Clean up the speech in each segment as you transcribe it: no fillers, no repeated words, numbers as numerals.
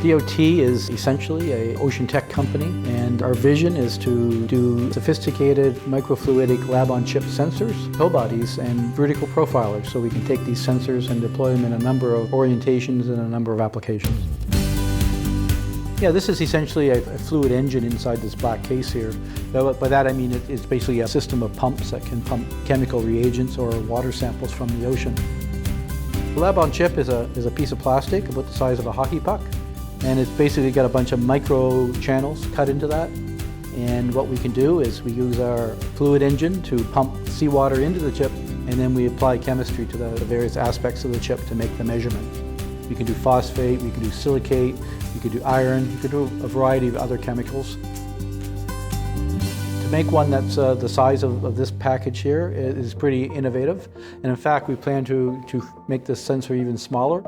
DOT is essentially an ocean tech company, and our vision is to do sophisticated microfluidic lab-on-chip sensors, tow bodies, and vertical profilers, so we can take these sensors and deploy them in a number of orientations and a number of applications. Yeah, this is essentially a fluid engine inside this black case here. By that I mean it's basically a system of pumps that can pump chemical reagents or water samples from the ocean. The lab-on-chip is a piece of plastic about the size of a hockey puck. And it's basically got a bunch of micro channels cut into that. And what we can do is we use our fluid engine to pump seawater into the chip, and then we apply chemistry to the various aspects of the chip to make the measurement. We can do phosphate, we can do silicate, we can do iron, we can do a variety of other chemicals. To make one that's the size of this package here is pretty innovative. And in fact, we plan to make this sensor even smaller.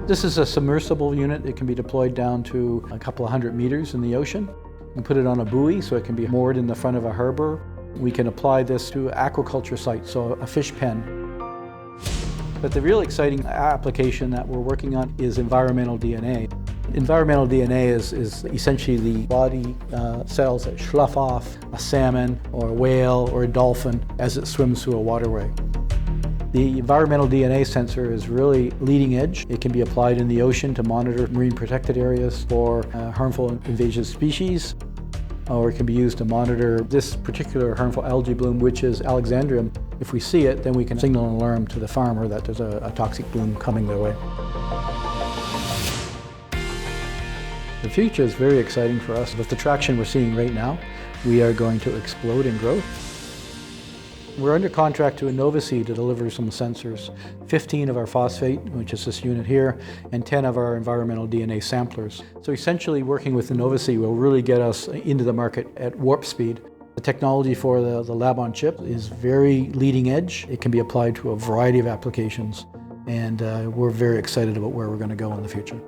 This is a submersible unit. It can be deployed down to a couple of 100 meters in the ocean. We can put it on a buoy so it can be moored in the front of a harbor. We can apply this to aquaculture sites, so a fish pen. But the real exciting application that we're working on is environmental DNA. Environmental DNA is essentially the body cells that slough off a salmon or a whale or a dolphin as it swims through a waterway. The environmental DNA sensor is really leading edge. It can be applied in the ocean to monitor marine protected areas for harmful invasive species, or it can be used to monitor this particular harmful algae bloom, which is Alexandrium. If we see it, then we can signal an alarm to the farmer that there's a toxic bloom coming their way. The future is very exciting for us. With the traction we're seeing right now, we are going to explode in growth. We're under contract to NMC to deliver some sensors, 15 of our phosphate, which is this unit here, and 10 of our environmental DNA samplers. So essentially working with NMC will really get us into the market at warp speed. The technology for the lab-on-chip is very leading edge. It can be applied to a variety of applications, and we're very excited about where we're going to go in the future.